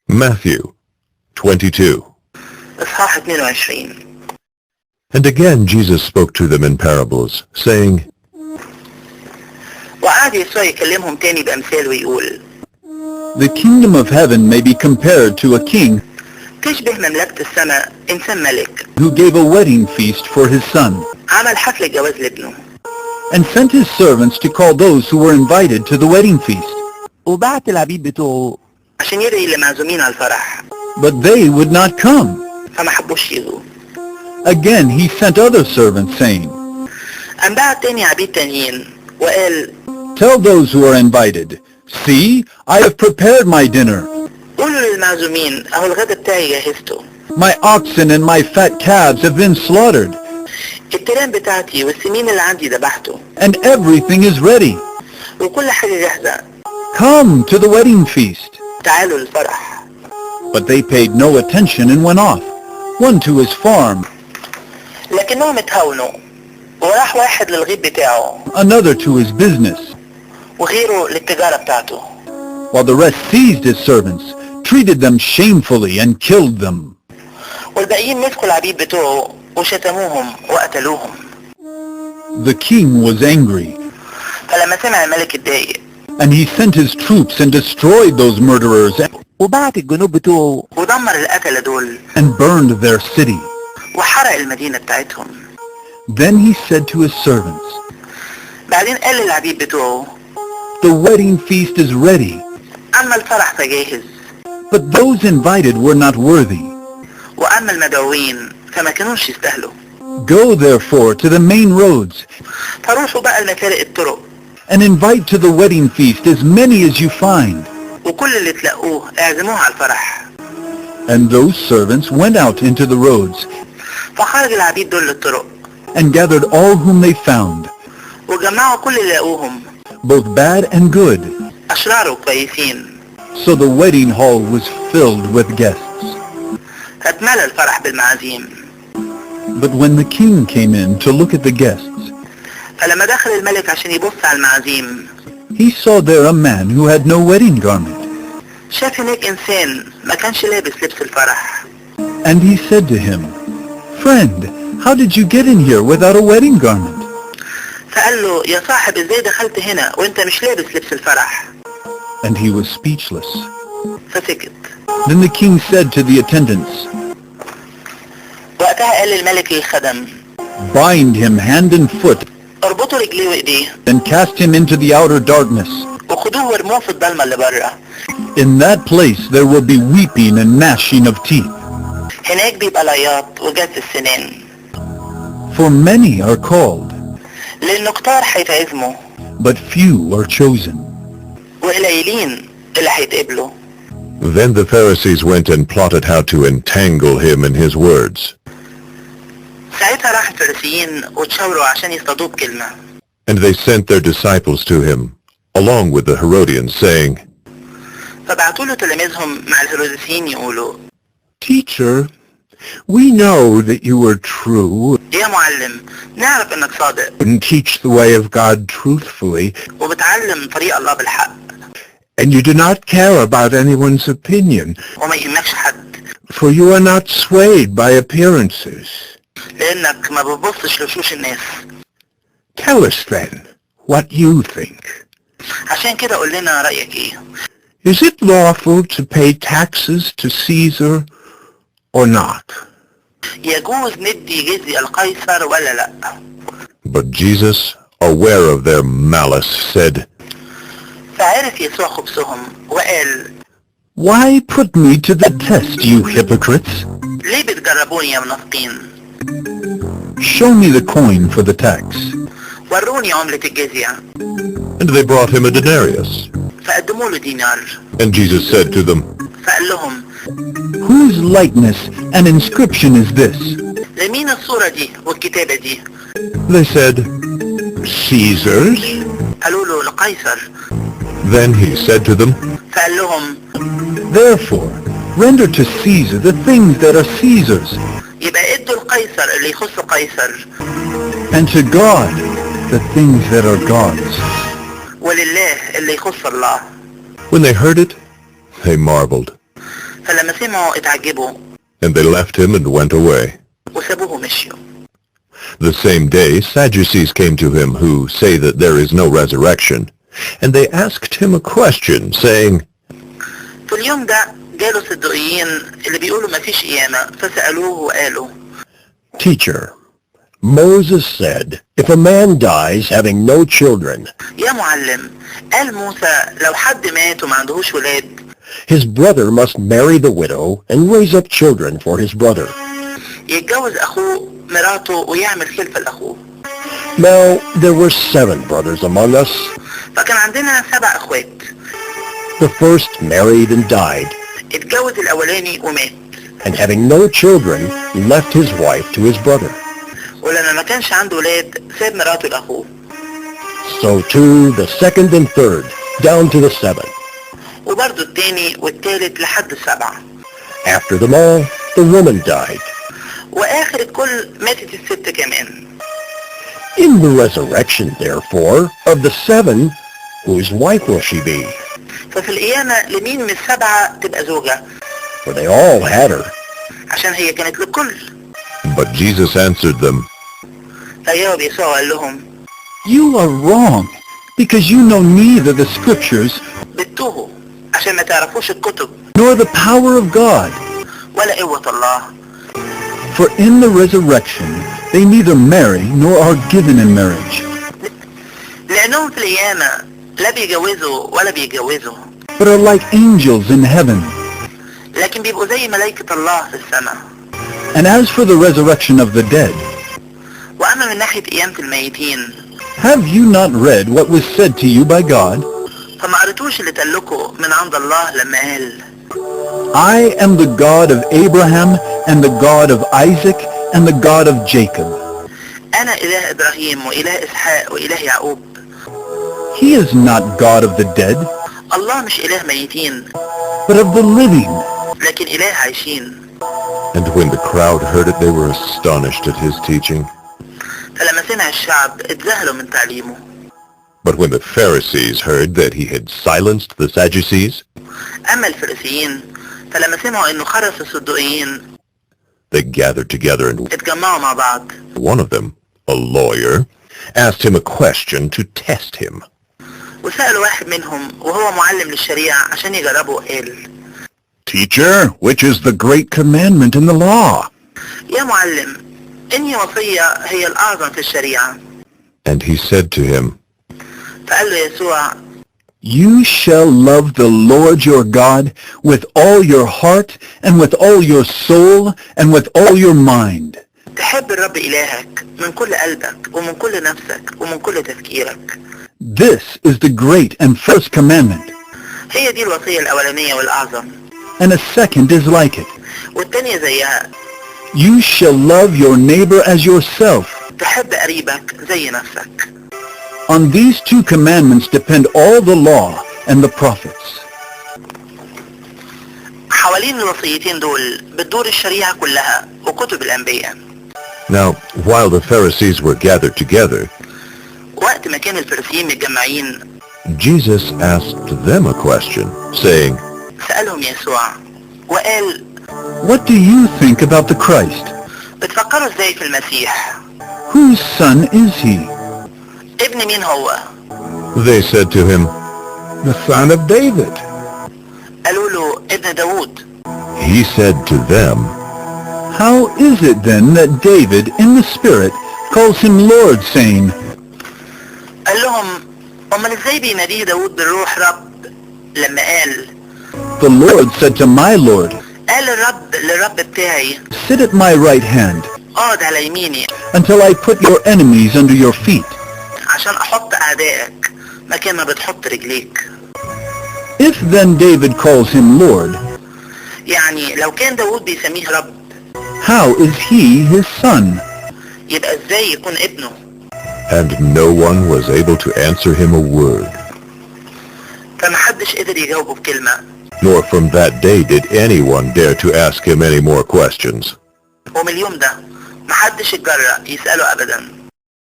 Matthew 22. إصحاح 22. And again Jesus spoke to them in parables, saying, وقعد يسوع يكلمهم تاني بأمثال ويقول: The kingdom of heaven may be compared to a king تشبه مملكة السماء إنسان ملك who gave a wedding feast for his son عمل حفلة جواز لابنه and sent his servants to call those who were invited to the wedding feast. وبعت العبيد بتوعه عشان يدعي اللي معزومين على الفرح. But they would not come. فما حبوش يجوا. Again he sent other servants saying, قام بعت تاني عبيد تانيين وقال: Tell those who are invited, see, I have prepared my dinner. قولوا للمعزومين أهو الغدا بتاعي جهزته. My oxen and my fat calves have been slaughtered, التيران بتاعتي والسمين اللي عندي ذبحته. and everything is ready. وكل حاجة جاهزة. Come to the wedding feast. تعالوا للفرح. But they paid no attention and went off, one to his farm, لكنهم اتهاونوا وراح واحد للغيط بتاعه another to his business, وغيره للتجارة بتاعته. while the rest seized his servants, treated them shamefully and killed them. والباقيين مسكوا العبيد بتوعه وشتموهم وقتلوهم. The king was angry, فلما سمع الملك اتضايق and he sent his troops and destroyed those murderers وبعت الجنود بتوعه ودمر القتلة دول and burned their city. وحرق المدينة بتاعتهم. Then he said to his servants, بعدين قال للعبيد بتوعه: The wedding feast is ready, أما الفرح فجاهز، but those invited were not worthy. وأما المدعوين فما كانوش يستاهلوا. Go therefore to the main roads فروحوا بقى لمفارق الطرق and invite to the wedding feast as many as you find. وكل اللي تلاقوه اعزموه على الفرح. And those servants went out into the roads فخرج العبيد دول للطرق and gathered all whom they found, وجمعوا كل اللي لقوهم، both bad and good. أشرار وكويسين. So the wedding hall was filled with guests. فاتملى الفرح بالمعازيم. But when the king came in to look at the guests, فلما دخل الملك عشان يبص على المعازيم he saw there a man who had no wedding garment. شاف هناك إنسان ما كانش لابس لبس الفرح. And he said to him, Friend, how did you get in here without a wedding garment? فقال له: يا صاحب ازاي دخلت هنا وانت مش لابس لبس الفرح؟ And he was speechless. فسكت. Then the king said to the attendants, وقتها قال الملك للخدم: Bind him hand and foot اربطوا رجليه وايديه and cast him into the outer darkness. وخدوه وارموه في الضلمة اللي بره. In that place there will be weeping and gnashing of teeth. هناك بيبقى العياط وجز السنان. For many are called, لأنه كتار هيتعزموا but few are chosen. وقليلين اللي هيتقبلوا. Then the Pharisees went and plotted how to entangle him in his words. ساعتها راح الفريسيين وتشاوروا عشان يصطادوه بكلمة. And they sent their disciples to him, along with the Herodians, saying, فبعتوا له تلاميذهم مع الهيروديسيين يقولوا: Teacher, we know that you are true يا معلم، نعرف انك صادق and teach the way of God truthfully, وبتعلم طريق الله بالحق and you do not care about anyone's opinion, وما يهمكش حد، for you are not swayed by appearances. لانك ما بتبصش لوشوش الناس. Tell us then what you think. عشان كده قول لنا رأيك ايه؟ Is it lawful to pay taxes to Caesar or not? يجوز ندي جزية القيصر ولا لا؟ But Jesus, aware of their malice, said, فعرف يسوع خبثهم وقال: Why put me to the test, you hypocrites? ليه بتجربوني يا منافقين؟ Show me the coin for the tax. وروني عملة الجزية. and they brought him a denarius. فقدموا له دينار. And Jesus said to them, فقال لهم: Whose likeness and inscription is this? لمين الصورة دي والكتابة دي؟ They said, Caesar's. قالوا له: لقيصر. Then he said to them, فقال لهم: Therefore, render to Caesar the things that are Caesar's, يبقى ادوا القيصر اللي يخص قيصر، and to God the things that are God's. ولله اللي يخص الله. When they heard it, they marveled. فلما سمعوا اتعجبوا And they left him and went away. وسابوه مشيوا. The same day Sadducees came to him who say that there is no resurrection. And they asked him a question, saying, في اليوم ده جاله الصدوقيين اللي بيقولوا مفيش قيامة فسألوه وقالوا Teacher, Moses said, if a man dies having no children, يا معلم قال موسى لو حد مات وما عندهوش ولاد his brother must marry the widow and raise up children for his brother. يتجوز أخوه مراته ويعمل خلفة لأخوه. Now, there were 7 brothers among us. فكان عندنا 7 أخوات. The first married and died, اتجوز الأولاني ومات. and having no children, left his wife to his brother. ولما ما كانش عنده ولاد ساب مراته لأخوه. So too the second and third, down to the 7. وبرضه التاني والتالت لحد 7. After them all, the woman died. وآخر الكل ماتت الست كمان. In the resurrection, therefore, of the 7, whose wife will she be? ففي القيامة لمين من ال7 تبقى زوجة؟ For they all had her. عشان هي كانت للكل. But Jesus answered them, فجاوب يسوع وقال لهم You are wrong, because you know neither the scriptures بتوهوا عشان ما تعرفوش الكتب nor the power of God. ولا قوة الله. For in the resurrection they neither marry nor are given in marriage, لأنهم في القيامة لا بيجوزوا ولا بيجوزوا. but are like angels in heaven. لكن بيبقوا زي ملائكة الله في السماء. And as for the resurrection of the dead, وأما من ناحية قيامة الميتين have you not read what was said to you by God? فما قريتوش اللي تقلكوا من عند الله لما قال I am the God of Abraham and the God of Isaac and the God of Jacob. أنا إله إبراهيم وإله إسحاق وإله يعقوب. He is not God of the dead, الله مش إله ميتين but of the living. لكن إله عايشين. and when the crowd heard it, they were astonished at his teaching. فلما سمع الشعب اتذهلوا من تعليمه. But when the Pharisees heard that he had silenced the Sadducees, أما الفريسيين فلما سمعوا إنه خرس الصدوقيين they gathered together, and اتجمعوا مع بعض. one of them, a lawyer, asked him a question to test him. وسألوا واحد منهم وهو معلم للشريعة عشان يجربه وقال Teacher, which is the great commandment in the law? يا معلم إني وصية هي الأعظم في الشريعة. And he said to him, فقال له يسوع You shall love the Lord your God with all your heart and with all your soul and with all your mind. تحب الرب إلهك من كل قلبك ومن كل نفسك ومن كل تفكيرك. This is the great and first commandment, هي دي الوصية الأولانية والأعظم. and a second is like it. والتانية زيها You shall love your neighbor as yourself. تحب قريبك زي نفسك. On these 2 commandments depend all the law and the prophets. حوالين الوصيتين دول بتدور الشريعة كلها وكتب الأنبياء. Now, while the Pharisees were gathered together, وقت ما كان الفريسيين متجمعين Jesus asked them a question, saying, سألهم يسوع وقال What do you think about the Christ? بتفكروا ازاي في المسيح؟ Whose son is he? ابن مين هو؟ They said to him, The son of David. قالوا له ابن داود. He said to them, How is it then that David in the Spirit calls him Lord, saying, قال لهم امال ازاي بيناديه داود بالروح رب لما قال The Lord said to my Lord, قال الرب للرب بتاعي Sit at my right hand اقعد على يميني until I put your enemies under your feet. عشان احط اعدائك مكان ما بتحط رجليك. If then David calls him Lord, يعني لو كان داود بيسميه رب how is he his son? يبقى ازاي يكون ابنه؟ and no one was able to answer him a word. فمحدش قدر يجاوبه بكلمة. Nor from that day did anyone dare to ask him any more questions. ومن اليوم ده محدش اتجرأ يسأله ابدا.